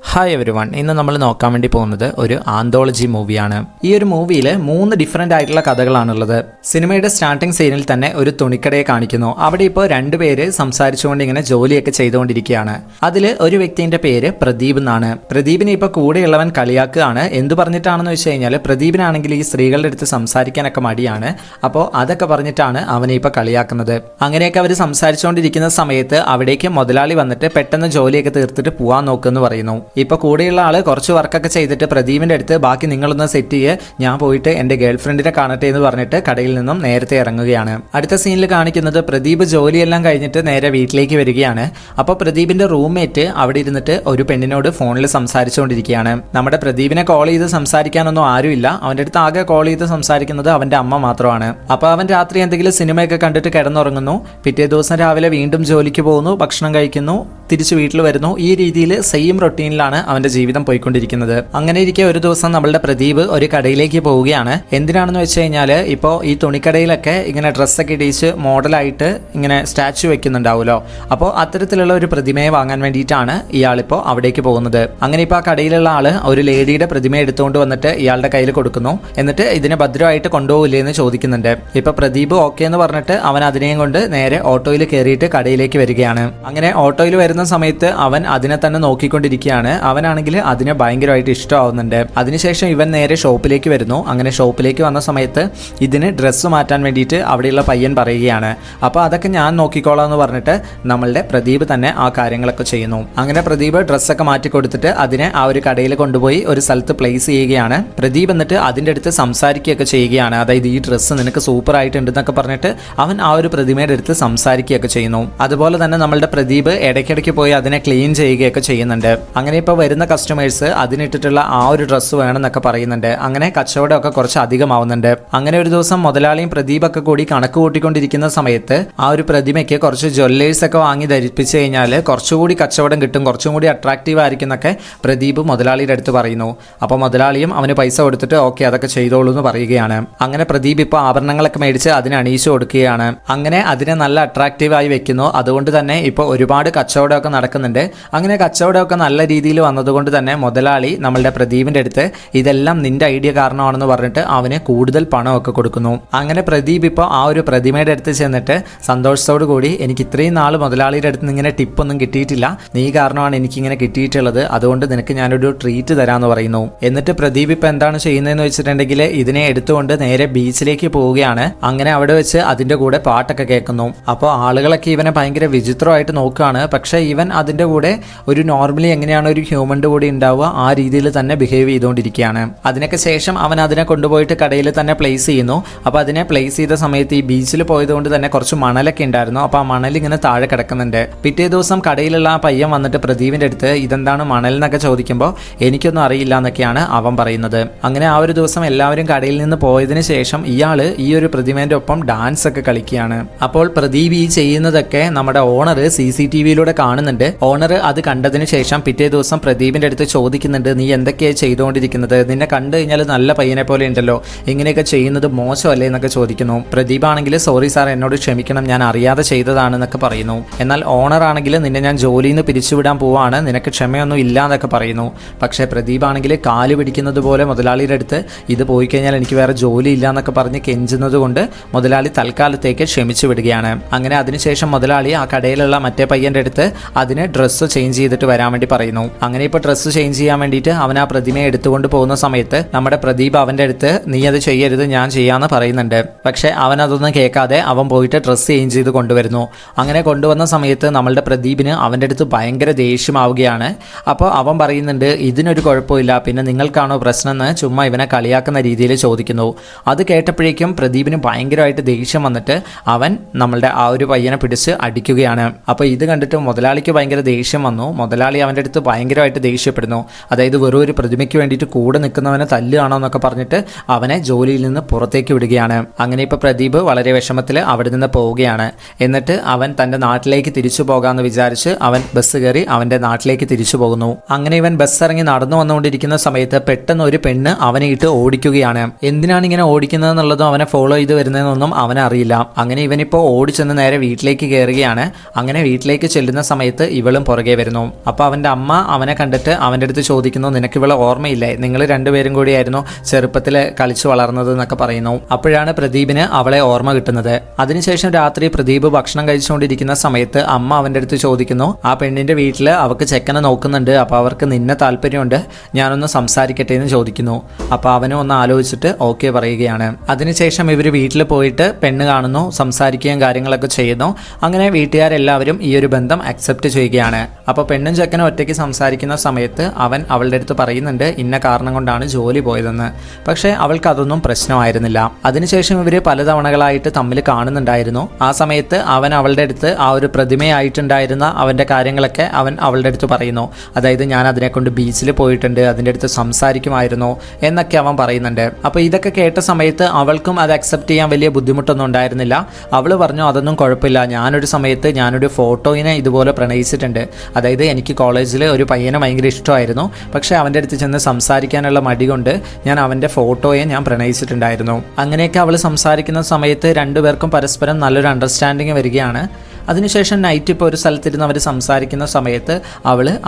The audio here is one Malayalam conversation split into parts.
Hi every one. ഇന്ന് നമ്മൾ നോക്കാൻ വേണ്ടി പോകുന്നത് ഒരു ആന്തോളജി മൂവിയാണ്. ഈ ഒരു മൂവിയിൽ 3 ഡിഫറെൻ്റ് ആയിട്ടുള്ള കഥകളാണുള്ളത്. സിനിമയുടെ സ്റ്റാർട്ടിംഗ് സീനിൽ തന്നെ ഒരു തുണിക്കടയെ കാണിക്കുന്നു. അവിടെ ഇപ്പോൾ 2 പേര് സംസാരിച്ചുകൊണ്ട് ഇങ്ങനെ ജോലിയൊക്കെ ചെയ്തുകൊണ്ടിരിക്കുകയാണ്. അതിൽ ഒരു വ്യക്തിൻ്റെ പേര് പ്രദീപ് എന്നാണ്. പ്രദീപിനെ ഇപ്പോൾ കൂടെയുള്ളവൻ കളിയാക്കുകയാണ്. എന്തു പറഞ്ഞിട്ടാണെന്ന് വെച്ച് കഴിഞ്ഞാൽ പ്രദീപിനാണെങ്കിൽ ഈ സ്ത്രീകളുടെ അടുത്ത് സംസാരിക്കാനൊക്കെ മടിയാണ്. അപ്പോൾ അതൊക്കെ പറഞ്ഞിട്ടാണ് അവനെ ഇപ്പോൾ കളിയാക്കുന്നത്. അങ്ങനെയൊക്കെ അവർ സംസാരിച്ചുകൊണ്ടിരിക്കുന്ന സമയത്ത് അവിടേക്ക് മുതലാളി വന്നിട്ട് പെട്ടെന്ന് ജോലിയൊക്കെ തീർത്തിട്ട് പോകാൻ നോക്കുമെന്ന് പറയുന്നു. ഇപ്പോൾ കൂടെയുള്ള ആൾ കുറച്ച് വർക്കൊക്കെ ചെയ്തിട്ട് പ്രദീപിൻ്റെ അടുത്ത് ബാക്കി നിങ്ങളൊന്ന് സെറ്റ് ചെയ്യ്, ഞാൻ പോയിട്ട് എൻ്റെ ഗേൾ ഫ്രണ്ടിനെ കാണട്ടെ എന്ന് പറഞ്ഞിട്ട് കടയിൽ നിന്നും നേരത്തെ ഇറങ്ങുകയാണ്. അടുത്ത സീനിൽ കാണിക്കുന്നത് പ്രദീപ് ജോലിയെല്ലാം കഴിഞ്ഞിട്ട് നേരെ വീട്ടിലേക്ക് വരികയാണ്. അപ്പോൾ പ്രദീപിൻ്റെ റൂംമേറ്റ് അവിടെ ഇരുന്നിട്ട് ഒരു പെണ്ണിനോട് ഫോണിൽ സംസാരിച്ചുകൊണ്ടിരിക്കുകയാണ്. നമ്മുടെ പ്രദീപിനെ കോൾ ചെയ്ത് സംസാരിക്കാനൊന്നും ആരുമില്ല. അവൻ്റെ അടുത്ത് ആകെ കോൾ ചെയ്ത് സംസാരിക്കുന്നത് അവൻ്റെ അമ്മ മാത്രമാണ്. അപ്പോൾ അവൻ രാത്രി എന്തെങ്കിലും സിനിമയൊക്കെ കണ്ടിട്ട് കിടന്നുറങ്ങുന്നു. പിറ്റേ ദിവസം രാവിലെ വീണ്ടും ജോലിക്ക് പോകുന്നു, ഭക്ഷണം കഴിക്കുന്നു, തിരിച്ച് വീട്ടിൽ വരുന്നു. ഈ രീതിയിൽ സെയിം റൊട്ടീനിലാണ് അവന്റെ ജീവിതം പോയിക്കൊണ്ടിരിക്കുന്നത്. അങ്ങനെ ഇരിക്കെ ഒരു ദിവസം നമ്മളുടെ പ്രദീപ് ഒരു കടയിലേക്ക് പോവുകയാണ്. എന്തിനാണെന്ന് വെച്ച് കഴിഞ്ഞാൽ ഇപ്പോൾ ഈ തുണിക്കടയിലൊക്കെ ഇങ്ങനെ ഡ്രസ്സൊക്കെ ഇടിച്ച് മോഡലായിട്ട് ഇങ്ങനെ സ്റ്റാച്ചു വെക്കുന്നുണ്ടാവുമല്ലോ. അപ്പോൾ അത്തരത്തിലുള്ള ഒരു പ്രതിമയെ വാങ്ങാൻ വേണ്ടിയിട്ടാണ് ഇയാളിപ്പോൾ അവിടേക്ക് പോകുന്നത്. അങ്ങനെ ഇപ്പോൾ ആ കടയിലുള്ള ആള് ഒരു ലേഡിയുടെ പ്രതിമ എടുത്തുകൊണ്ട് വന്നിട്ട് ഇയാളുടെ കയ്യിൽ കൊടുക്കുന്നു. എന്നിട്ട് ഇതിനെ ഭദ്രമായിട്ട് കൊണ്ടുപോകില്ലേ എന്ന് ചോദിക്കുന്നുണ്ട്. ഇപ്പൊ പ്രദീപ് ഓക്കെ എന്ന് പറഞ്ഞിട്ട് അവൻ അതിനെയും കൊണ്ട് നേരെ ഓട്ടോയിൽ കയറിയിട്ട് കടയിലേക്ക് വരികയാണ്. അങ്ങനെ ഓട്ടോയിൽ വരുന്ന സമയത്ത് അവൻ അതിനെ തന്നെ നോക്കിക്കൊണ്ടിരിക്കുകയാണ്. അവനാണെങ്കിൽ അതിനെ ഭയങ്കരമായിട്ട് ഇഷ്ടമാവുന്നുണ്ട്. അതിനുശേഷം ഇവൻ നേരെ ഷോപ്പിലേക്ക് വരുന്നു. അങ്ങനെ ഷോപ്പിലേക്ക് വന്ന സമയത്ത് ഇതിന് ഡ്രസ്സ് മാറ്റാൻ വേണ്ടിയിട്ട് അവിടെയുള്ള പയ്യൻ പറയുകയാണ്. അപ്പോൾ അതൊക്കെ ഞാൻ നോക്കിക്കോളാം എന്ന് പറഞ്ഞിട്ട് നമ്മളുടെ പ്രദീപ് തന്നെ ആ കാര്യങ്ങളൊക്കെ ചെയ്യുന്നു. അങ്ങനെ പ്രദീപ് ഡ്രസ്സൊക്കെ മാറ്റി കൊടുത്തിട്ട് അതിനെ ആ ഒരു കടയിൽ കൊണ്ടുപോയി ഒരു സ്ഥലത്ത് പ്ലേസ് ചെയ്യുകയാണ്. പ്രദീപ് എന്നിട്ട് അതിൻ്റെ അടുത്ത് സംസാരിക്കുകയൊക്കെ ചെയ്യുകയാണ്. അതായത് ഈ ഡ്രസ്സ് നിനക്ക് സൂപ്പർ ആയിട്ടുണ്ടെന്നൊക്കെ പറഞ്ഞിട്ട് അവൻ ആ ഒരു പ്രതിമയുടെ അടുത്ത് സംസാരിക്കുകയൊക്കെ ചെയ്യുന്നു. അതുപോലെ തന്നെ നമ്മളുടെ പ്രദീപ് ഇടയ്ക്കിടയ്ക്ക് പോയി അതിനെ ക്ലീൻ ചെയ്യുകയൊക്കെ ചെയ്യുന്നുണ്ട്. അങ്ങനെ ഇപ്പോൾ വരുന്ന കസ്റ്റമേഴ്സ് അതിനിട്ടിട്ടുള്ള ആ ഒരു ഡ്രസ്സ് വേണമെന്നൊക്കെ പറയുന്നുണ്ട്. അങ്ങനെ കച്ചവടമൊക്കെ കുറച്ച് അധികമാവുന്നുണ്ട്. അങ്ങനെ ഒരു ദിവസം മുതലാളിയും പ്രദീപൊക്കെ കൂടി കണക്ക് കൂട്ടിക്കൊണ്ടിരിക്കുന്ന സമയത്ത് ആ ഒരു പ്രതിമയ്ക്ക് കുറച്ച് ജ്വല്ലേഴ്സ് ഒക്കെ വാങ്ങി ധരിപ്പിച്ചു കഴിഞ്ഞാൽ കുറച്ചുകൂടി കച്ചവടം കിട്ടും, കുറച്ചും കൂടി അട്രാക്റ്റീവ് ആയിരിക്കും എന്നൊക്കെ പ്രദീപ് മുതലാളിയുടെ അടുത്ത് പറയുന്നു. അപ്പോൾ മുതലാളിയും അവന് പൈസ കൊടുത്തിട്ട് ഓക്കെ അതൊക്കെ ചെയ്തോളൂ എന്ന് പറയുകയാണ്. അങ്ങനെ പ്രദീപ് ഇപ്പോൾ ആഭരണങ്ങളൊക്കെ മേടിച്ച് അതിനെ അണിയിച്ചു കൊടുക്കുകയാണ്. അങ്ങനെ അതിനെ നല്ല അട്രാക്റ്റീവായി വെക്കുന്നു. അതുകൊണ്ട് തന്നെ ഇപ്പോൾ ഒരുപാട് കച്ചവടമൊക്കെ നടക്കുന്നുണ്ട്. അങ്ങനെ കച്ചവടമൊക്കെ നല്ല രീതിയിൽ വന്നതുകൊണ്ട് തന്നെ മുതലാളി നമ്മളുടെ പ്രദീപിൻ്റെ അടുത്ത് ഇതെല്ലാം നിന്റെ ഐഡിയ കാരണമാണെന്ന് പറഞ്ഞിട്ട് അവന് കൂടുതൽ പണമൊക്കെ കൊടുക്കുന്നു. അങ്ങനെ പ്രദീപ് ഇപ്പോൾ ആ ഒരു പ്രതിമയുടെ അടുത്ത് ചെന്നിട്ട് സന്തോഷത്തോടു കൂടി എനിക്ക് ഇത്രയും നാൾ മുതലാളിയുടെ അടുത്ത് നിന്ന് ഇങ്ങനെ ടിപ്പൊന്നും കിട്ടിയിട്ടില്ല, നീ കാരണമാണ് എനിക്കിങ്ങനെ കിട്ടിയിട്ടുള്ളത്, അതുകൊണ്ട് നിനക്ക് ഞാനൊരു ട്രീറ്റ് തരാമെന്ന് പറയുന്നു. എന്നിട്ട് പ്രദീപ് ഇപ്പോൾ എന്താണ് ചെയ്യുന്നതെന്ന് വെച്ചിട്ടുണ്ടെങ്കിൽ ഇതിനെ എടുത്തുകൊണ്ട് നേരെ ബീച്ചിലേക്ക് പോവുകയാണ്. അങ്ങനെ അവിടെ വെച്ച് അതിൻ്റെ കൂടെ പാട്ടൊക്കെ കേൾക്കുന്നു. അപ്പോൾ ആളുകളൊക്കെ ഇവനെ ഭയങ്കര വിചിത്രമായിട്ട് നോക്കുകയാണ്. പക്ഷേ ഇവൻ അതിൻ്റെ കൂടെ ഒരു നോർമലി എങ്ങനെയാണ് ഒരു ഹ്യൂമൻ്റെ കൂടെ ഉണ്ടാവുക ആ രീതിയിൽ തന്നെ ബിഹേവ് ചെയ്തുകൊണ്ടിരിക്കുകയാണ്. അതിനൊക്കെ ശേഷം അവൻ അതിനെ കൊണ്ടുപോയിട്ട് കടയിൽ തന്നെ പ്ലേസ് ചെയ്യുന്നു. അപ്പോൾ അതിനെ പ്ലേസ് ചെയ്ത സമയത്ത് ഈ ബീച്ചിൽ പോയതുകൊണ്ട് തന്നെ കുറച്ച് മണലൊക്കെ ഉണ്ടായിരുന്നു. അപ്പോൾ ആ മണൽ ഇങ്ങനെ താഴെ കിടക്കുന്നുണ്ട്. പിറ്റേ ദിവസം കടയിലുള്ള ആ പയ്യൻ വന്നിട്ട് പ്രദീപിൻ്റെ അടുത്ത് ഇതെന്താണ് മണൽ എന്നൊക്കെ ചോദിക്കുമ്പോൾ എനിക്കൊന്നും അറിയില്ല എന്നൊക്കെയാണ് അവൻ പറയുന്നത്. അങ്ങനെ ആ ഒരു ദിവസം എല്ലാവരും കടയിൽ നിന്ന് പോയതിനു ശേഷം ഇയാള് ഈ ഒരു പ്രതിമേൻ്റെ ഒപ്പം ഡാൻസ് ഒക്കെ കളിക്കുകയാണ്. അപ്പോൾ പ്രദീപ് ഈ ചെയ്യുന്നതൊക്കെ നമ്മുടെ ഓണർ CCTVയിലൂടെ കാണുന്നുണ്ട്. ഓണർ അത് കണ്ടതിന് ശേഷം പിറ്റേ ദിവസം പ്രദീപിൻ്റെ അടുത്ത് ചോദിക്കുന്നുണ്ട്, നീ എന്തൊക്കെയാണ് ചെയ്തുകൊണ്ടിരിക്കുന്നത്, നിന്നെ കണ്ടു കഴിഞ്ഞാൽ നല്ല പയ്യനെ പോലെ ഉണ്ടല്ലോ, ഇങ്ങനെയൊക്കെ ചെയ്യുന്നത് മോശമല്ലേ എന്നൊക്കെ ചോദിക്കുന്നു. പ്രദീപ് ആണെങ്കിൽ സോറി സാർ, എന്നോട് ക്ഷമിക്കണം, ഞാൻ അറിയാതെ ചെയ്തതാണെന്നൊക്കെ പറയുന്നു. എന്നാൽ ഓണർ ആണെങ്കിൽ നിന്നെ ഞാൻ ജോലിയിൽ നിന്ന് പിരിച്ചുവിടാൻ പോവാണ്, നിനക്ക് ക്ഷമയൊന്നും ഇല്ല എന്നൊക്കെ പറയുന്നു. പക്ഷേ പ്രദീപ് ആണെങ്കിൽ കാല് പിടിക്കുന്നത് പോലെ മുതലാളിയുടെ അടുത്ത് ഇത് പോയി കഴിഞ്ഞാൽ എനിക്ക് വേറെ ജോലി ഇല്ല എന്നൊക്കെ പറഞ്ഞ് കെഞ്ചുന്നത് കൊണ്ട് മുതലാളി തൽക്കാലത്തേക്ക് ക്ഷമിച്ചു വിടുകയാണ്. അങ്ങനെ അതിനുശേഷം മുതലാളി ആ കടയിലുള്ള മറ്റേ പയ്യൻ്റെ അടുത്ത് അതിന് ഡ്രസ്സ് ചേഞ്ച് ചെയ്തിട്ട് വരാൻ വേണ്ടി പറയുന്നു. അങ്ങനെ ഇപ്പോൾ ഡ്രസ്സ് ചേഞ്ച് ചെയ്യാൻ വേണ്ടിയിട്ട് അവൻ ആ പ്രതിമയെ എടുത്തുകൊണ്ട് പോകുന്ന സമയത്ത് നമ്മുടെ പ്രദീപ് അവൻ്റെ അടുത്ത് നീ അത് ചെയ്യരുത്, ഞാൻ ചെയ്യാമെന്ന് പറയുന്നുണ്ട്. പക്ഷേ അവൻ അതൊന്നും കേൾക്കാതെ അവൻ പോയിട്ട് ഡ്രസ്സ് ചേഞ്ച് ചെയ്ത് കൊണ്ടുവരുന്നു. അങ്ങനെ കൊണ്ടുവന്ന സമയത്ത് നമ്മളുടെ പ്രദീപിന് അവൻ്റെ അടുത്ത് ഭയങ്കര ദേഷ്യമാവുകയാണ്. അപ്പോൾ അവൻ പറയുന്നുണ്ട് ഇതിനൊരു കുഴപ്പമില്ല, പിന്നെ നിങ്ങൾക്കാണോ പ്രശ്നം എന്ന് ചുമ്മാ ഇവനെ കളിയാക്കുന്ന രീതിയിൽ ചോദിക്കുന്നു. അത് കേട്ടപ്പോഴേക്കും പ്രദീപിന് ഭയങ്കരമായിട്ട് ദേഷ്യം വന്നിട്ട് അവൻ നമ്മളുടെ ആ ഒരു പയ്യനെ പിടിച്ച് അടിക്കുകയാണ്. അപ്പോൾ ഇത് കണ്ടിട്ട് മുതലാളിക്ക് ഭയങ്കര ദേഷ്യം വന്നു. മുതലാളി അവൻ്റെ അടുത്ത് ഭയങ്കരമായിട്ട് ദേഷ്യപ്പെടുന്നു. അതായത് വെറും ഒരു പ്രതിമയ്ക്ക് വേണ്ടിയിട്ട് കൂടെ നിൽക്കുന്നവനെ തല്ലുകയാണോ എന്നൊക്കെ പറഞ്ഞിട്ട് അവനെ ജോലിയിൽ നിന്ന് പുറത്തേക്ക് വിടുകയാണ്. അങ്ങനെ ഇപ്പോൾ പ്രദീപ് വളരെ വിഷമത്തിൽ അവിടെ നിന്ന് പോവുകയാണ്. എന്നിട്ട് അവൻ തൻ്റെ നാട്ടിലേക്ക് തിരിച്ചു പോകാമെന്ന് വിചാരിച്ച് അവൻ ബസ് കയറി അവൻ്റെ നാട്ടിലേക്ക് തിരിച്ചു പോകുന്നു. അങ്ങനെ ഇവൻ ബസ് ഇറങ്ങി നടന്നു വന്നുകൊണ്ടിരിക്കുന്ന സമയത്ത് പെട്ടെന്ന് ഒരു പെണ്ണ് അവനെ ഇട്ട് ഓടിക്കുകയാണ്. എന്തിനാണ് ഇങ്ങനെ ഓടിക്കുന്നത് എന്നുള്ളതും അവനെ ഫോളോ ചെയ്ത് വരുന്നതെന്നൊന്നും അവനറിയില്ല. അങ്ങനെ ഇവനിപ്പോൾ ഓടിച്ചെന്ന് നേരെ വീട്ടിലേക്ക് കയറുകയാണ്. അങ്ങനെ വീട്ടിലേക്ക് ചെല്ലുന്ന സമയത്ത് ഇവളും പുറകെ വരുന്നു. അപ്പോൾ അവൻ്റെ അമ്മ അവൻ അവനെ കണ്ടിട്ട് അവൻ്റെ അടുത്ത് ചോദിക്കുന്നു, നിനക്ക് ഇവളെ ഓർമ്മയില്ലേ, നിങ്ങൾ രണ്ടുപേരും കൂടിയായിരുന്നു ചെറുപ്പത്തിൽ കളിച്ചു വളർന്നത് എന്നൊക്കെ പറയുന്നു. അപ്പോഴാണ് പ്രദീപിന് അവളെ ഓർമ്മ കിട്ടുന്നത്. അതിനുശേഷം രാത്രി പ്രദീപ് ഭക്ഷണം കഴിച്ചുകൊണ്ടിരിക്കുന്ന സമയത്ത് അമ്മ അവൻ്റെ അടുത്ത് ചോദിക്കുന്നു, ആ പെണ്ണിൻ്റെ വീട്ടിൽ അവർക്ക് ചെക്കനെ നോക്കുന്നുണ്ട്, അപ്പോൾ അവർക്ക് നിന്നെ താല്പര്യമുണ്ട്, ഞാനൊന്ന് സംസാരിക്കട്ടെ എന്ന് ചോദിക്കുന്നു. അപ്പോൾ അവനും ഒന്ന് ആലോചിച്ചിട്ട് ഓക്കെ പറയുകയാണ്. അതിനുശേഷം ഇവർ വീട്ടിൽ പോയിട്ട് പെണ്ണ് കാണുന്നു, സംസാരിക്കുകയും കാര്യങ്ങളൊക്കെ ചെയ്യുന്നു. അങ്ങനെ വീട്ടുകാരെല്ലാവരും ഈ ഒരു ബന്ധം അക്സെപ്റ്റ് ചെയ്യുകയാണ്. അപ്പോൾ പെണ്ണും ചെക്കനും ഒറ്റയ്ക്ക് സംസാരിക്കുന്ന സമയത്ത് അവൻ അവളുടെ അടുത്ത് പറയുന്നുണ്ട് ഇന്ന കാരണം കൊണ്ടാണ് ജോലി പോയതെന്ന്. പക്ഷേ അവൾക്ക് അതൊന്നും പ്രശ്നമായിരുന്നില്ല. അതിനുശേഷം ഇവർ പലതവണകളായിട്ട് തമ്മിൽ കാണുന്നുണ്ടായിരുന്നു. ആ സമയത്ത് അവൻ അവളുടെ അടുത്ത് ആ ഒരു പ്രതിമയായിട്ടുണ്ടായിരുന്ന അവൻ്റെ കാര്യങ്ങളൊക്കെ അവൻ അവളുടെ അടുത്ത് പറയുന്നു. അതായത് ഞാൻ അതിനെക്കൊണ്ട് ബീച്ചിൽ പോയിട്ടുണ്ട്, അതിൻ്റെ അടുത്ത് സംസാരിക്കുമായിരുന്നു എന്നൊക്കെ അവൻ പറയുന്നുണ്ട്. അപ്പോൾ ഇതൊക്കെ കേട്ട സമയത്ത് അവൾക്കും അത് അക്സെപ്റ്റ് ചെയ്യാൻ വലിയ ബുദ്ധിമുട്ടൊന്നും ഉണ്ടായിരുന്നില്ല. അവൾ പറഞ്ഞു അതൊന്നും കുഴപ്പമില്ല, ഞാനൊരു സമയത്ത് ഞാനൊരു ഫോട്ടോയിനെ ഇതുപോലെ പ്രണയിച്ചിട്ടുണ്ട്. അതായത് എനിക്ക് കോളേജിൽ ഒരു പയ്യനെ ഭയങ്കര ഇഷ്ടമായിരുന്നു, പക്ഷേ അവൻ്റെ അടുത്ത് ചെന്ന് സംസാരിക്കാനുള്ള മടി കൊണ്ട് ഞാൻ അവൻ്റെ ഫോട്ടോയെ ഞാൻ പ്രണയിച്ചിട്ടുണ്ടായിരുന്നു. അങ്ങനെയൊക്കെ അവൾ സംസാരിക്കുന്ന സമയത്ത് രണ്ടുപേർക്കും പരസ്പരം നല്ലൊരു അണ്ടർസ്റ്റാൻഡിങ് വരികയാണ്. അതിനുശേഷം നൈറ്റ് ഇപ്പോൾ ഒരു സ്ഥലത്തിരുന്ന് അവർ സംസാരിക്കുന്ന സമയത്ത്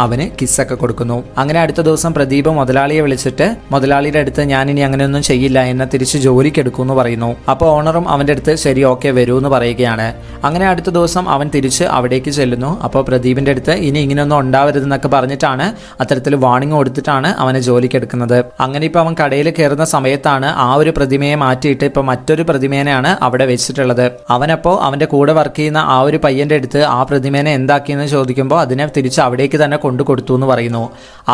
അവന് കിസ്സൊക്കെ കൊടുക്കുന്നു. അങ്ങനെ അടുത്ത ദിവസം പ്രദീപ് മുതലാളിയെ വിളിച്ചിട്ട് മുതലാളിയുടെ അടുത്ത് ഞാൻ ഇനി അങ്ങനെയൊന്നും ചെയ്യില്ല, എന്നെ തിരിച്ച് ജോലിക്ക് എടുക്കുമെന്ന് പറയുന്നു. അപ്പോൾ ഓണറും അവൻ്റെ അടുത്ത് ശരി ഓക്കെ വരൂ എന്ന് പറയുകയാണ്. അങ്ങനെ അടുത്ത ദിവസം അവൻ തിരിച്ച് അവിടേക്ക് ചെല്ലുന്നു. അപ്പോൾ പ്രദീപിൻ്റെ അടുത്ത് ഇനി ഇങ്ങനെയൊന്നും ഉണ്ടാവരുതെന്നൊക്കെ പറഞ്ഞിട്ടാണ്, അത്തരത്തിൽ വാർണിംഗ് കൊടുത്തിട്ടാണ് അവനെ ജോലിക്ക് എടുക്കുന്നത്. അങ്ങനെ ഇപ്പോൾ അവൻ കടയിൽ കയറുന്ന സമയത്താണ് ആ ഒരു പ്രതിമയെ മാറ്റിയിട്ട് ഇപ്പോൾ മറ്റൊരു പ്രതിമേനെയാണ് അവിടെ വെച്ചിട്ടുള്ളത്. അവനപ്പോൾ അവൻ്റെ കൂടെ വർക്ക് ചെയ്യുന്ന ആ ഒരു പയ്യൻ്റെ അടുത്ത് ആ പ്രതിമേനെ എന്താക്കിയെന്ന് ചോദിക്കുമ്പോൾ അതിനെ തിരിച്ച് അവിടേക്ക് തന്നെ കൊണ്ടു കൊടുത്തു എന്ന് പറയുന്നു.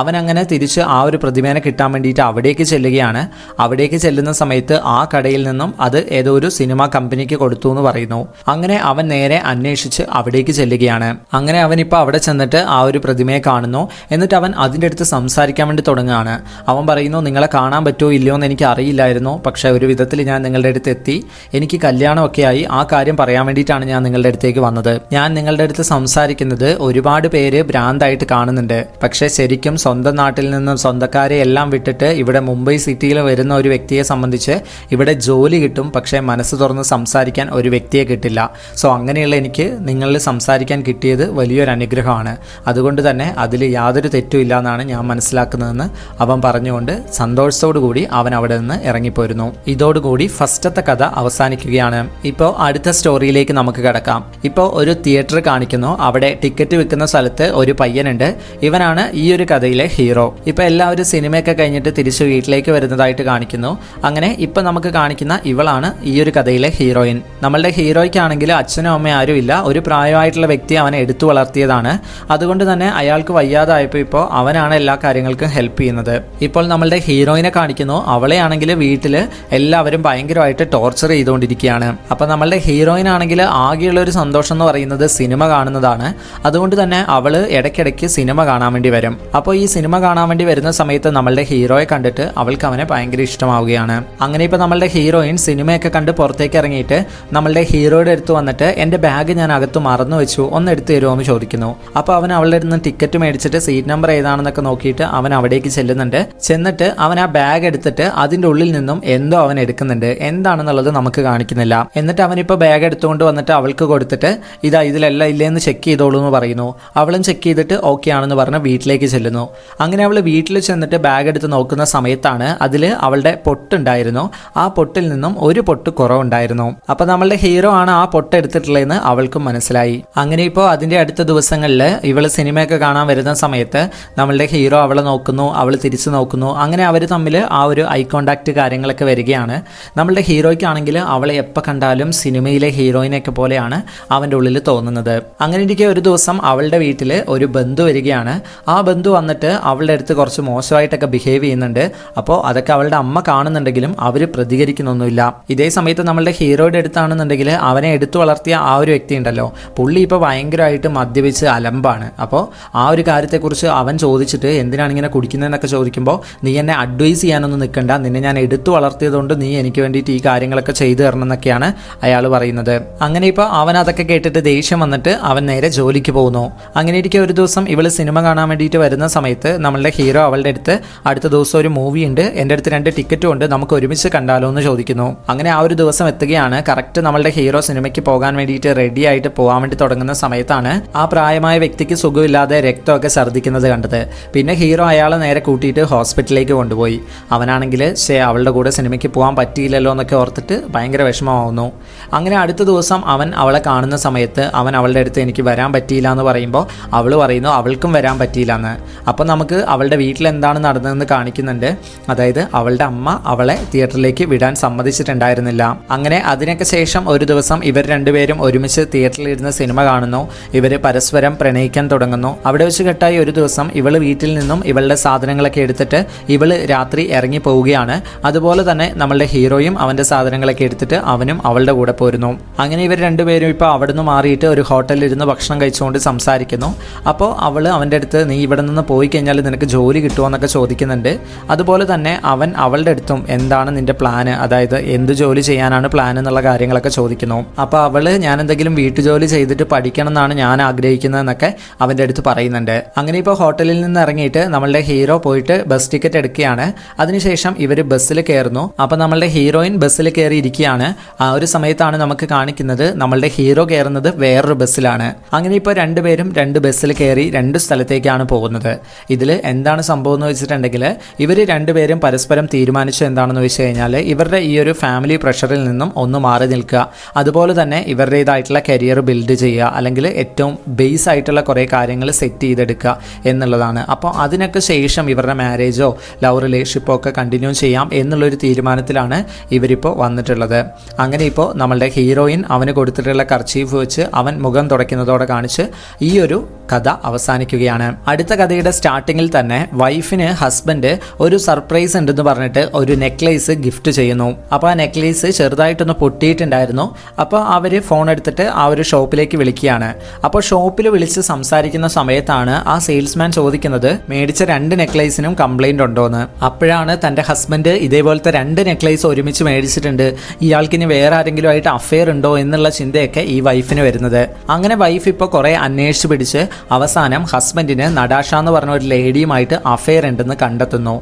അവൻ അങ്ങനെ തിരിച്ച് ആ ഒരു പ്രതിമേനെ കിട്ടാൻ വേണ്ടിയിട്ട് അവിടേക്ക് ചെല്ലുകയാണ്. അവിടേക്ക് ചെല്ലുന്ന സമയത്ത് ആ കടയിൽ നിന്നും അത് ഏതോ ഒരു സിനിമ കമ്പനിക്ക് കൊടുത്തു എന്ന് പറയുന്നു. അങ്ങനെ അവൻ നേരെ അന്വേഷിച്ച് അവിടേക്ക് ചെല്ലുകയാണ്. അങ്ങനെ അവനിപ്പോൾ അവിടെ ചെന്നിട്ട് ആ ഒരു പ്രതിമയെ കാണുന്നു. എന്നിട്ട് അവൻ അതിൻ്റെ അടുത്ത് സംസാരിക്കാൻ വേണ്ടി തുടങ്ങുകയാണ്. അവൻ പറയുന്നു, നിങ്ങളെ കാണാൻ പറ്റുമോ ഇല്ലയോ എന്ന് എനിക്ക് അറിയില്ലായിരുന്നു, പക്ഷേ ഒരു വിധത്തിൽ ഞാൻ നിങ്ങളുടെ അടുത്ത് എത്തി, എനിക്ക് കല്യാണമൊക്കെ ആയി, ആ കാര്യം പറയാൻ വേണ്ടിയിട്ടാണ് ഞാൻ നിങ്ങളുടെ അടുത്തേക്ക് വന്നത്. ഞാൻ നിങ്ങളുടെ അടുത്ത് സംസാരിക്കുന്നത് ഒരുപാട് പേര് ഭ്രാന്തായിട്ട് കാണുന്നുണ്ട്, പക്ഷേ ശരിക്കും സ്വന്തം നാട്ടിൽ നിന്നും സ്വന്തക്കാരെ എല്ലാം വിട്ടിട്ട് ഇവിടെ മുംബൈ സിറ്റിയിൽ വരുന്ന ഒരു വ്യക്തിയെ സംബന്ധിച്ച് ഇവിടെ ജോലി കിട്ടും, പക്ഷേ മനസ്സ് തുറന്ന് സംസാരിക്കാൻ ഒരു വ്യക്തിയെ കിട്ടില്ല. സോ അങ്ങനെയുള്ള എനിക്ക് നിങ്ങളിൽ സംസാരിക്കാൻ കിട്ടിയത് വലിയൊരു അനുഗ്രഹമാണ്, അതുകൊണ്ട് തന്നെ അതിൽ യാതൊരു തെറ്റുമില്ല എന്നാണ് ഞാൻ മനസ്സിലാക്കുന്നതെന്ന് അവൻ പറഞ്ഞുകൊണ്ട് സന്തോഷത്തോടു കൂടി അവൻ അവിടെ നിന്ന് ഇറങ്ങിപ്പോരുന്നു. ഇതോടുകൂടി ഫസ്റ്റത്തെ കഥ അവസാനിക്കുകയാണ്. ഇപ്പോൾ അടുത്ത സ്റ്റോറിയിലേക്ക് നമുക്ക് കിടക്കാം. ഇപ്പോൾ ഒരു തിയേറ്റർ കാണിക്കുന്നു. അവിടെ ടിക്കറ്റ് വിൽക്കുന്ന സ്ഥലത്ത് ഒരു പയ്യനുണ്ട്. ഇവനാണ് ഈ ഒരു കഥയിലെ ഹീറോ. ഇപ്പൊ എല്ലാവരും സിനിമയൊക്കെ കഴിഞ്ഞിട്ട് തിരിച്ച് വീട്ടിലേക്ക് വരുന്നതായിട്ട് കാണിക്കുന്നു. അങ്ങനെ ഇപ്പൊ നമുക്ക് കാണിക്കുന്ന ഇവളാണ് ഈ ഒരു കഥയിലെ ഹീറോയിൻ. നമ്മളുടെ ഹീറോയ്ക്കാണെങ്കിൽ അച്ഛനും അമ്മയും ആരും ഇല്ല, ഒരു പ്രായമായിട്ടുള്ള വ്യക്തി അവനെ എടുത്തു വളർത്തിയതാണ്. അതുകൊണ്ട് തന്നെ അയാൾക്ക് വയ്യാതായപ്പോൾ ഇപ്പോൾ അവനാണ് എല്ലാ കാര്യങ്ങൾക്കും ഹെൽപ്പ് ചെയ്യുന്നത്. ഇപ്പോൾ നമ്മളുടെ ഹീറോയിനെ കാണിക്കുന്നു. അവളെയാണെങ്കിൽ വീട്ടിൽ എല്ലാവരും ഭയങ്കരമായിട്ട് ടോർച്ചർ ചെയ്തുകൊണ്ടിരിക്കുകയാണ്. അപ്പൊ നമ്മളുടെ ഹീറോയിൻ ആണെങ്കിൽ ആകെയുള്ള ഒരു സന്തോഷം എന്ന് പറയുന്നത് സിനിമ കാണുന്നതാണ്. അതുകൊണ്ട് തന്നെ അവള് ഇടയ്ക്കിടയ്ക്ക് സിനിമ കാണാൻ വേണ്ടി വരും. അപ്പോൾ ഈ സിനിമ കാണാൻ വേണ്ടി വരുന്ന സമയത്ത് നമ്മളുടെ ഹീറോയെ കണ്ടിട്ട് അവൾക്ക് അവനെ ഭയങ്കര ഇഷ്ടമാവുകയാണ്. അങ്ങനെ ഇപ്പോൾ നമ്മളുടെ ഹീറോയിൻ സിനിമയൊക്കെ കണ്ട് പുറത്തേക്ക് ഇറങ്ങിയിട്ട് നമ്മളുടെ ഹീറോയുടെ അടുത്ത് വന്നിട്ട് എൻ്റെ ബാഗ് ഞാൻ അകത്ത് മറന്നു വെച്ചു, ഒന്ന് എടുത്തു തരുമോ എന്ന് ചോദിക്കുന്നു. അപ്പോൾ അവൻ അവളുടെ അടുത്ത് ടിക്കറ്റ് മേടിച്ചിട്ട് സീറ്റ് നമ്പർ ഏതാണെന്നൊക്കെ നോക്കിയിട്ട് അവൻ അവിടേക്ക് ചെല്ലുന്നുണ്ട്. ചെന്നിട്ട് അവൻ ആ ബാഗ് എടുത്തിട്ട് അതിൻ്റെ ഉള്ളിൽ നിന്നും എന്തോ അവൻ എടുക്കുന്നുണ്ട്. എന്താണെന്നുള്ളത് നമുക്ക് കാണിക്കുന്നില്ല. എന്നിട്ട് അവനിപ്പോൾ ബാഗ് എടുത്തുകൊണ്ട് വന്നിട്ട് അവൾക്ക് കൊടുത്തിട്ട് ഇതിലെല്ലാം ഇല്ലേന്ന് ചെക്ക് ചെയ്തോളൂ എന്ന് പറയുന്നു. അവളും ചെക്ക് ചെയ്തിട്ട് ഓക്കെ ആണെന്ന് പറഞ്ഞ് വീട്ടിലേക്ക് ചെല്ലുന്നു. അങ്ങനെ അവൾ വീട്ടിൽ ചെന്നിട്ട് ബാഗ് എടുത്ത് നോക്കുന്ന സമയത്താണ് അതിൽ അവളുടെ പൊട്ടുണ്ടായിരുന്നു. ആ പൊട്ടിൽ നിന്നും ഒരു പൊട്ട് കുറവുണ്ടായിരുന്നു. അപ്പോൾ നമ്മളുടെ ഹീറോ ആണ് ആ പൊട്ട് എടുത്തിട്ടുള്ളതെന്ന് അവൾക്കും മനസ്സിലായി. അങ്ങനെ ഇപ്പോൾ അതിൻ്റെ അടുത്ത ദിവസങ്ങളിൽ ഇവൾ സിനിമയൊക്കെ കാണാൻ വരുന്ന സമയത്ത് നമ്മളുടെ ഹീറോ അവളെ നോക്കുന്നു, അവൾ തിരിച്ചു നോക്കുന്നു. അങ്ങനെ അവർ തമ്മിൽ ആ ഒരു ഐ കോണ്ടാക്ട് കാര്യങ്ങളൊക്കെ വരികയാണ്. നമ്മളുടെ ഹീറോയ്ക്കാണെങ്കിൽ അവളെ എപ്പോൾ കണ്ടാലും സിനിമയിലെ ഹീറോയിനൊക്കെ പോലെയാണ് അവൻ്റെ ഉള്ളിൽ തോന്നുന്നത്. അങ്ങനെ ഇരിക്കെ ഒരു ദിവസം അവളുടെ വീട്ടിൽ ഒരു ബന്ധു വരികയാണ്. ആ ബന്ധു വന്നിട്ട് അവളുടെ അടുത്ത് കുറച്ച് മോശമായിട്ടൊക്കെ ബിഹേവ് ചെയ്യുന്നുണ്ട്. അപ്പോൾ അതൊക്കെ അവളുടെ അമ്മ കാണുന്നുണ്ടെങ്കിലും അവർ പ്രതികരിക്കുന്നൊന്നുമില്ല. ഇതേ സമയത്ത് നമ്മളുടെ ഹീറോയുടെ അടുത്താണെന്നുണ്ടെങ്കിൽ അവനെ എടുത്തു വളർത്തിയ ആ ഒരു വ്യക്തി ഉണ്ടല്ലോ, പുള്ളി ഇപ്പോൾ ഭയങ്കരമായിട്ട് മദ്യപിച്ച് അലമ്പാണ്. അപ്പോൾ ആ ഒരു കാര്യത്തെക്കുറിച്ച് അവൻ ചോദിച്ചിട്ട് എന്തിനാണ് ഇങ്ങനെ കുടിക്കുന്നതെന്നൊക്കെ ചോദിക്കുമ്പോൾ നീ എന്നെ അഡ്വൈസ് ചെയ്യാനൊന്നും നിൽക്കണ്ട, നിന്നെ ഞാൻ എടുത്തു വളർത്തിയതുകൊണ്ട് നീ എനിക്ക് വേണ്ടിയിട്ട് ഈ കാര്യങ്ങളൊക്കെ ചെയ്തു തരണം എന്നൊക്കെയാണ് അയാൾ പറയുന്നത്. അങ്ങനെ ഇപ്പോൾ അവൻ അതൊക്കെ കേട്ടിട്ട് കേട്ടിട്ട് ദേഷ്യം വന്നിട്ട് അവൻ നേരെ ജോലിക്ക് പോകുന്നു. അങ്ങനെ ഇരിക്കെ ഒരു ദിവസം ഇവള് സിനിമ കാണാൻ വേണ്ടിയിട്ട് വരുന്ന സമയത്ത് നമ്മളുടെ ഹീറോ അവളുടെ അടുത്ത് അടുത്ത ദിവസം ഒരു മൂവി ഉണ്ട്, എൻ്റെ അടുത്ത് 2 ടിക്കറ്റും ഉണ്ട്, നമുക്ക് ഒരുമിച്ച് കണ്ടാലോ എന്ന് ചോദിക്കുന്നു. അങ്ങനെ ആ ഒരു ദിവസം എത്തുകയാണ്. കറക്റ്റ് നമ്മളുടെ ഹീറോ സിനിമയ്ക്ക് പോകാൻ വേണ്ടിയിട്ട് റെഡി ആയിട്ട് പോകാൻ വേണ്ടി തുടങ്ങുന്ന സമയത്താണ് ആ പ്രായമായ വ്യക്തിക്ക് സുഖമില്ലാതെ രക്തമൊക്കെ ഛർദ്ദിക്കുന്നത് കണ്ടത്. പിന്നെ ഹീറോ അയാളെ നേരെ കൂട്ടിയിട്ട് ഹോസ്പിറ്റലിലേക്ക് കൊണ്ടുപോയി. അവനാണെങ്കിൽ അവളുടെ കൂടെ സിനിമയ്ക്ക് പോകാൻ പറ്റിയില്ലല്ലോ എന്നൊക്കെ ഓർത്തിട്ട് ഭയങ്കര വിഷമമാവുന്നു. അങ്ങനെ അടുത്ത ദിവസം അവൻ അവളെ കാണുന്ന സമയത്ത് അവൻ അവളുടെ അടുത്ത് എനിക്ക് വരാൻ പറ്റിയില്ല എന്ന് പറയുമ്പോൾ അവൾ പറയുന്നു അവൾക്കും വരാൻ പറ്റിയില്ല എന്ന്. അപ്പോൾ നമുക്ക് അവളുടെ വീട്ടിൽ എന്താണ് നടന്നതെന്ന് കാണിക്കുന്നുണ്ട്. അതായത് അവളുടെ അമ്മ അവളെ തിയേറ്ററിലേക്ക് വിടാൻ സമ്മതിച്ചിട്ടുണ്ടായിരുന്നില്ല. അങ്ങനെ അതിനൊക്കെ ശേഷം ഒരു ദിവസം ഇവർ രണ്ടുപേരും ഒരുമിച്ച് തിയേറ്ററിലിരുന്ന് സിനിമ കാണുന്നു. ഇവർ പരസ്പരം പ്രണയിക്കാൻ തുടങ്ങുന്നു. അവിടെ വെച്ച് കെട്ടായി ഒരു ദിവസം ഇവള് വീട്ടിൽ നിന്നും ഇവളുടെ സാധനങ്ങളൊക്കെ എടുത്തിട്ട് ഇവള് രാത്രി ഇറങ്ങി പോവുകയാണ്. അതുപോലെ തന്നെ നമ്മളുടെ ഹീറോയും അവൻ്റെ സാധനങ്ങളൊക്കെ എടുത്തിട്ട് അവനും അവളുടെ കൂടെ പോരുന്നു. അങ്ങനെ ഇവർ രണ്ടുപേരും ഇപ്പോൾ അവിടെ നിന്ന് മാറിയിട്ട് ഒരു ഹോട്ടലിൽ ഇരുന്ന് ഭക്ഷണം കഴിച്ചുകൊണ്ട് സംസാരിക്കുന്നു. അപ്പോൾ അവൾ അവൻ്റെ അടുത്ത് നീ ഇവിടെ നിന്ന് പോയി കഴിഞ്ഞാൽ നിനക്ക് ജോലി കിട്ടുമോ എന്നൊക്കെ ചോദിക്കുന്നുണ്ട്. അതുപോലെ തന്നെ അവൻ അവളുടെ അടുത്തും എന്താണ് നിൻ്റെ പ്ലാന്, അതായത് എന്ത് ജോലി ചെയ്യാനാണ് പ്ലാൻ എന്നുള്ള കാര്യങ്ങളൊക്കെ ചോദിക്കുന്നു. അപ്പോൾ അവൾ ഞാൻ എന്തെങ്കിലും വീട്ടുജോലി ചെയ്തിട്ട് പഠിക്കണം എന്നാണ് ഞാൻ ആഗ്രഹിക്കുന്നതെന്നൊക്കെ അവൻ്റെ അടുത്ത് പറയുന്നുണ്ട്. അങ്ങനെ ഇപ്പോൾ ഹോട്ടലിൽ നിന്ന് ഇറങ്ങിയിട്ട് നമ്മളുടെ ഹീറോ പോയിട്ട് ബസ് ടിക്കറ്റ് എടുക്കുകയാണ്. അതിനുശേഷം ഇവർ ബസ്സിൽ കയറുന്നു. അപ്പോൾ നമ്മളുടെ ഹീറോയിൻ ബസ്സിൽ കയറി ഇരിക്കുകയാണ്. ആ ഒരു സമയത്താണ് നമുക്ക് കാണിക്കുന്നത് നമ്മളുടെ ഹീറോ കയറുന്നത് വേറൊരു ബസ്സിലാണ്. അങ്ങനെ ഇപ്പോൾ രണ്ടുപേരും 2 ബസ്സിൽ കയറി 2 സ്ഥലത്തേക്കാണ് പോകുന്നത്. ഇതിൽ എന്താണ് സംഭവം എന്ന് വെച്ചിട്ടുണ്ടെങ്കിൽ ഇവർ രണ്ടുപേരും പരസ്പരം തീരുമാനിച്ചു എന്താണെന്ന് വെച്ച് കഴിഞ്ഞാൽ ഇവരുടെ ഈ ഒരു ഫാമിലി പ്രഷറിൽ നിന്നും ഒന്ന് മാറി നിൽക്കുക, അതുപോലെ തന്നെ ഇവരുടേതായിട്ടുള്ള കരിയർ ബിൽഡ് ചെയ്യുക, അല്ലെങ്കിൽ ഏറ്റവും ബേസ് ആയിട്ടുള്ള കുറേ കാര്യങ്ങൾ സെറ്റ് ചെയ്തെടുക്കുക എന്നുള്ളതാണ്. അപ്പോൾ അതിനൊക്കെ ശേഷം ഇവരുടെ മാരേജോ ലവ് റിലേഷൻഷിപ്പോ ഒക്കെ കണ്ടിന്യൂ ചെയ്യാം എന്നുള്ളൊരു തീരുമാനത്തിലാണ് ഇവരിപ്പോൾ വന്നിട്ടുള്ളത്. അങ്ങനെ ഇപ്പോൾ നമ്മളുടെ ഹീറോയിൻ അവന് കൊടുത്തിട്ടുള്ള കർച്ചീഫ് വെച്ച് അവൻ മുഖം തുടയ്ക്കുന്നതോടെ കാണിച്ച് ഈ ഒരു കഥ അവസാനിക്കുകയാണ്. അടുത്ത കഥയുടെ സ്റ്റാർട്ടിങ്ങിൽ തന്നെ വൈഫിന് ഹസ്ബൻഡ് ഒരു സർപ്രൈസ് ഉണ്ടെന്ന് പറഞ്ഞിട്ട് ഒരു നെക്ലേസ് ഗിഫ്റ്റ് ചെയ്യുന്നു. അപ്പോൾ ആ നെക്ലേസ് ചെറുതായിട്ടൊന്ന് പൊട്ടിയിട്ടുണ്ടായിരുന്നു. അപ്പോൾ അവർ ഫോൺ എടുത്തിട്ട് ആ ഒരു ഷോപ്പിലേക്ക് വിളിക്കുകയാണ്. അപ്പോൾ ഷോപ്പിൽ വിളിച്ച് സംസാരിക്കുന്ന സമയത്താണ് ആ സെയിൽസ്മാൻ ചോദിക്കുന്നത് മേടിച്ച 2 നെക്ലേസിനും കംപ്ലൈൻറ്റ് ഉണ്ടോയെന്ന്. അപ്പോഴാണ് തൻ്റെ ഹസ്ബൻഡ് ഇതേപോലത്തെ 2 നെക്ലേസ് ഒരുമിച്ച് മേടിച്ചിട്ടുണ്ട്, ഇയാൾക്കിനി വേറെ ആരെങ്കിലും ആയിട്ട് അഫെയർ ഉണ്ടോ എന്നുള്ള ചിന്തയൊക്കെ ഈ വൈഫിന് വരുന്നത്. അങ്ങനെ വൈഫ് ഇപ്പോൾ കുറേ അന്വേഷിച്ച് പിടിച്ച് അവസാനം ഹസ്ബൻഡിന് നടാഷ എന്ന് പറഞ്ഞ ഒരു ലേഡിയുമായിട്ട് അഫെയർ ഉണ്ടെന്ന് കണ്ടെത്തുന്നു.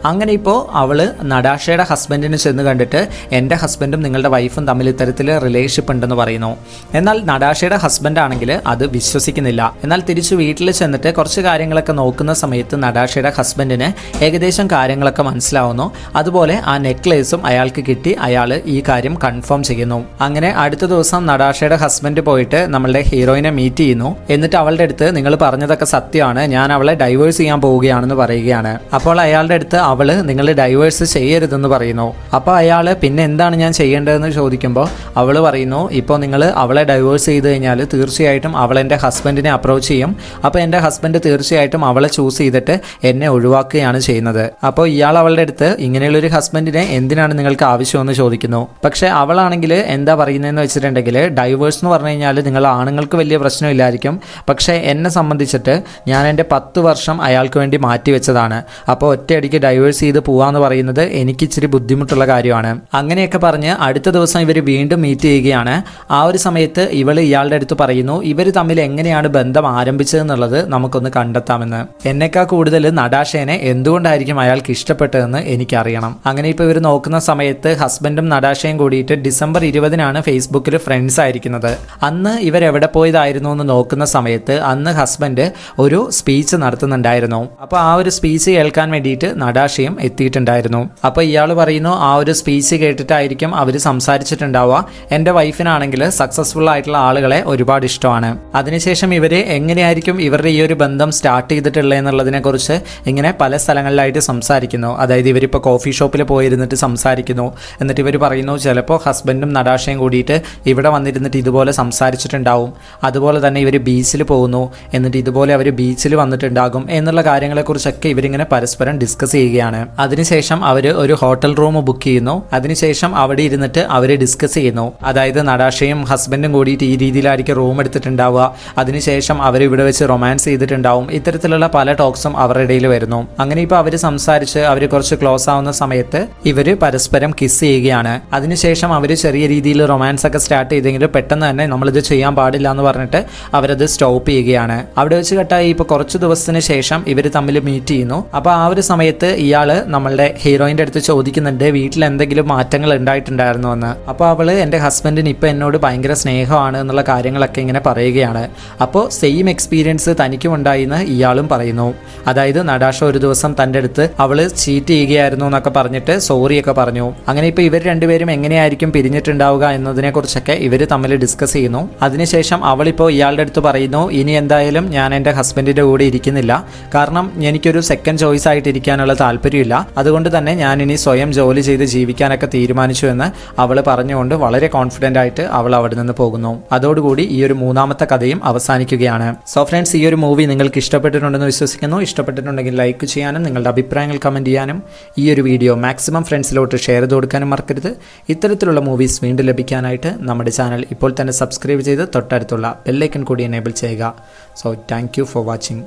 അങ്ങനെ ഇപ്പോൾ അവൾ നടാഷയുടെ ഹസ്ബൻഡിന് ചെന്ന് കണ്ടിട്ട് എൻ്റെ ഹസ്ബൻഡും നിങ്ങളുടെ വൈഫും തമ്മിൽ ഇത്തരത്തിൽ റിലേഷൻഷിപ്പ് ഉണ്ടെന്ന് പറയുന്നു. എന്നാൽ നടാഷയുടെ ഹസ്ബൻഡ് ആണെങ്കിൽ അത് വിശ്വസിക്കുന്നില്ല. എന്നാൽ തിരിച്ച് വീട്ടിൽ ചെന്നിട്ട് കുറച്ച് കാര്യങ്ങളൊക്കെ നോക്കുന്ന സമയത്ത് നടാഷയുടെ ഹസ്ബൻഡിന് ഏകദേശം കാര്യങ്ങളൊക്കെ മനസ്സിലാവുന്നു. അതുപോലെ ആ നെക്ലേസും അയാൾക്ക് കിട്ടി, അയാൾ ഈ കാര്യം കൺഫേം ചെയ്യുന്നു. അങ്ങനെ അടുത്ത ദിവസം നടാഷയുടെ ഹസ്ബൻഡ് പോയിട്ട് നമ്മളുടെ ഹീറോയിനെ മീറ്റ് ചെയ്യുന്നു. എന്നിട്ട് അവളുടെ അടുത്ത് നിങ്ങൾ പറഞ്ഞതൊക്കെ സത്യമാണ്, ഞാൻ അവളെ ഡൈവേഴ്സ് ചെയ്യാൻ പോവുകയാണെന്ന് പറയുകയാണ്. അപ്പോൾ അയാളുടെ അടുത്ത് അവള് നിങ്ങൾ ഡൈവേഴ്സ് ചെയ്യരുതെന്ന് പറയുന്നു. അപ്പോൾ അയാൾ പിന്നെ എന്താണ് ഞാൻ ചെയ്യേണ്ടതെന്ന് ചോദിക്കുമ്പോൾ അവൾ പറയുന്നു ഇപ്പോൾ നിങ്ങൾ അവളെ ഡൈവേഴ്സ് ചെയ്ത് കഴിഞ്ഞാൽ തീർച്ചയായിട്ടും അവൾ എൻ്റെ ഹസ്ബൻഡിനെ അപ്രോച്ച് ചെയ്യും. അപ്പോൾ എൻ്റെ ഹസ്ബൻഡ് തീർച്ചയായിട്ടും അവളെ ചൂസ് ചെയ്തിട്ട് എന്നെ ഒഴിവാക്കുകയാണ് ചെയ്യുന്നത്. അപ്പോൾ ഇയാൾ അവളുടെ അടുത്ത് ഇങ്ങനെയുള്ളൊരു ഹസ്ബൻഡിനെ എന്തിനാണ് നിങ്ങൾക്ക് ആവശ്യമെന്ന് ചോദിക്കുന്നു. പക്ഷേ അവളാണെങ്കിൽ എന്താ പറയുന്നതെന്ന് വെച്ചിട്ടുണ്ടെങ്കിൽ ഡൈവേഴ്സ് എന്ന് പറഞ്ഞു കഴിഞ്ഞാൽ നിങ്ങൾ ആണുങ്ങൾക്ക് വലിയ പ്രശ്നമില്ലായിരിക്കും, പക്ഷേ എന്നെ സംബന്ധിച്ചിട്ട് ഞാൻ എൻ്റെ 10 വർഷം അയാൾക്ക് വേണ്ടി മാറ്റി വെച്ചതാണ്. അപ്പോൾ ഒറ്റയടിക്ക് ഡൈവേഴ്സ് ചെയ്ത് പോവാന്ന് പറയുന്നത് എനിക്ക് ഇച്ചിരി ബുദ്ധിമുട്ടുള്ള കാര്യമാണ്. അങ്ങനെയൊക്കെ പറഞ്ഞ് അടുത്ത ദിവസം ഇവർ വീണ്ടും മീറ്റ് ചെയ്യുകയാണ്. ആ ഒരു സമയത്ത് ഇവൾ ഇയാളുടെ അടുത്ത് പറയുന്നു ഇവർ തമ്മിൽ എങ്ങനെയാണ് ബന്ധം ആരംഭിച്ചതെന്നുള്ളത് നമുക്കൊന്ന് കണ്ടെത്താമെന്ന്. എന്നെക്കാൾ കൂടുതൽ നടാഷേനെ എന്തുകൊണ്ടായിരിക്കും അയാൾക്ക് ഇഷ്ടപ്പെട്ടതെന്ന് എനിക്കറിയണം. അങ്ങനെ ഇപ്പോൾ ഇവർ നോക്കുന്ന സമയത്ത് ഹസ്ബൻഡും നടാഷയും കൂടിയിട്ട് ഡിസംബർ 20-നാണ് ഫേസ്ബുക്കിൽ ഫ്രണ്ട്സ് ആയിരിക്കുന്നത്. അന്ന് ഇവരെവിടെ പോയതായിരുന്നു എന്ന് നോക്കുന്ന സമയത്ത് അന്ന് ഹസ്ബൻഡ് ഒരു സ്പീച്ച് നടത്തുന്നുണ്ടായിരുന്നു. അപ്പോൾ ആ ഒരു സ്പീച്ച് കേൾക്കാൻ വേണ്ടിയിട്ട് നടാഷയും എത്തിയിട്ടുണ്ടായിരുന്നു. അപ്പോൾ ഇയാൾ പറയുന്നു ആ ഒരു സ്പീച്ച് കേട്ടിട്ടായിരിക്കും അവർ സംസാരിച്ചിട്ടുണ്ടാവുക. എൻ്റെ വൈഫിനാണെങ്കിൽ സക്സസ്ഫുൾ ആയിട്ടുള്ള ആളുകളെ ഒരുപാട് ഇഷ്ടമാണ്. അതിനുശേഷം ഇവർ എങ്ങനെയായിരിക്കും ഇവരുടെ ഈ ഒരു ബന്ധം സ്റ്റാർട്ട് ചെയ്തിട്ടുള്ളത് എന്നുള്ളതിനെ കുറിച്ച് ഇങ്ങനെ പല സ്ഥലങ്ങളിലായിട്ട് സംസാരിക്കുന്നു. അതായത് ഇവരിപ്പോൾ കോഫി ഷോപ്പിൽ പോയിരുന്നിട്ട് സംസാരിക്കുന്നു. എന്നിട്ട് ഇവർ പറയുന്നു ചിലപ്പോൾ ഹസ്ബൻഡും നടാഷയും കൂടിയിട്ട് ഇവിടെ വന്നിരുന്നിട്ട് ഇതുപോലെ സംസാരിച്ചിട്ടുണ്ടാവും. അതുപോലെ തന്നെ ഇവർ ബീച്ചിൽ പോകുന്നു. എന്നിട്ട് ഇതുപോലെ അവർ ബീച്ചിൽ വന്നിട്ടുണ്ടാകും എന്നുള്ള കാര്യങ്ങളെക്കുറിച്ചൊക്കെ ഇവരിങ്ങനെ പരസ്പരം ഡിസ്കസ് ചെയ്യുകയാണ്. അതിനുശേഷം അവർ ഒരു ഹോട്ടൽ റൂം ബുക്ക് ചെയ്യുന്നു. അതിനുശേഷം അവിടെ ഇരുന്നിട്ട് അവർ ഡിസ്കസ് ചെയ്യുന്നു. അതായത് നടാഷയും ഹസ്ബൻഡും കൂടിയിട്ട് ഈ രീതിയിലായിരിക്കും റൂം എടുത്തിട്ടുണ്ടാവുക, അതിനുശേഷം അവർ ഇവിടെ വെച്ച് റൊമാൻസ് ചെയ്തിട്ടുണ്ടാവും. ഇത്തരത്തിലുള്ള പല ടോക്സും അവരുടെ ഇടയിൽ വരുന്നു. അങ്ങനെ ഇപ്പോൾ അവർ സംസാരിച്ച് അവർ കുറച്ച് ക്ലോസ് ആവുന്ന സമയത്ത് ഇവർ പരസ്പരം കിസ് ചെയ്യുകയാണ്. അതിനുശേഷം അവർ ചെറിയ രീതിയിൽ റൊമാൻസ് ഒക്കെ സ്റ്റാർട്ട് ചെയ്തെങ്കിലും പെട്ടെന്ന് തന്നെ നമ്മളിത് ചെയ്യാൻ പാടില്ല എന്ന് പറഞ്ഞിട്ട് അവരത് സ്റ്റോപ്പ് ചെയ്യുകയാണ്. അവിടെ വെച്ച് കെട്ടായി ഇപ്പോൾ കുറച്ച് ദിവസത്തിന് ശേഷം ഇവർ തമ്മിൽ മീറ്റ് ചെയ്യുന്നു. അപ്പോൾ ആ ഒരു സമയത്ത് ഇയാള് നമ്മളുടെ ഹീറോയിൻ്റെ അടുത്ത് ചോദിക്കുന്നുണ്ട് വീട്ടിൽ എന്തെങ്കിലും മാറ്റങ്ങൾ ഉണ്ടായിട്ടുണ്ടായിരുന്നു എന്ന്. അപ്പോൾ അവള് എൻ്റെ ഹസ്ബൻഡിന് ഇപ്പോൾ എന്നോട് ഭയങ്കര സ്നേഹമാണ് എന്നുള്ള കാര്യങ്ങളൊക്കെ ഇങ്ങനെ പറയുകയാണ്. അപ്പോൾ സെയിം എക്സ്പീരിയൻസ് തനിക്കും ഉണ്ടായിന്ന് ഇയാളും പറയുന്നു. അതായത് നടാഷ ഒരു ദിവസം തൻ്റെ അടുത്ത് അവള് ചീറ്റ് ചെയ്യുകയായിരുന്നു എന്നൊക്കെ പറഞ്ഞിട്ട് സോറിയൊക്കെ പറഞ്ഞു. അങ്ങനെ ഇപ്പോൾ ഇവർ രണ്ടുപേരും എങ്ങനെയായിരിക്കും പിരിഞ്ഞിട്ടുണ്ടാവുക എന്നതിനെ കുറിച്ചൊക്കെ ഇവർ തമ്മിൽ ഡിസ്കസ് ചെയ്യുന്നു. അതിനുശേഷം അവളിപ്പോൾ ഇയാളുടെ അടുത്ത് പറയുന്നു ഇനി എന്തായാലും ഞാൻ എൻ്റെ ഹസ്ബൻഡിൻ്റെ കൂടെ ഇരിക്കുന്നില്ല, കാരണം എനിക്കൊരു സെക്കൻഡ് ചോയ്സ് ആയിട്ട് ഇരിക്കാനുള്ള താല്പര്യമില്ല, അതുകൊണ്ട് തന്നെ ഞാൻ ഇനി സ്വയം ജോലി ചെയ്ത് ജീവിക്കാനൊക്കെ തീരുമാനിച്ചു എന്ന് അവൾ പറഞ്ഞുകൊണ്ട് വളരെ കോൺഫിഡൻ്റ് ആയിട്ട് അവൾ അവിടെ നിന്ന് പോകുന്നു. അതോടുകൂടി ഈ ഒരു മൂന്നാമത്തെ കഥയും അവസാനിക്കുകയാണ്. സോ ഫ്രണ്ട്സ്, ഈ ഒരു മൂവി നിങ്ങൾക്ക് ഇഷ്ടപ്പെട്ടിട്ടുണ്ടെന്ന് വിശ്വസിക്കുന്നു. ഇഷ്ടപ്പെട്ടിട്ടുണ്ടെങ്കിൽ ലൈക്ക് ചെയ്യാനും നിങ്ങളുടെ അഭിപ്രായങ്ങൾ കമൻറ്റ് ചെയ്യാനും ഈ ഒരു വീഡിയോ മാക്സിമം ഫ്രണ്ട്സിലോട്ട് ഷെയർ ചെയ്ത് കൊടുക്കാനും മറക്കരുത്. ഇത്തരത്തിലുള്ള മൂവീസ് വീണ്ടും ലഭിക്കാനായിട്ട് നമ്മുടെ ചാനൽ ഇപ്പോൾ തന്നെ സബ്സ്ക്രൈബ് ചെയ്ത് തൊട്ടടുത്തുള്ള ബെല്ലൈക്കൺ കൂടി എനേബിൾ ചെയ്യുക. So thank you for watching.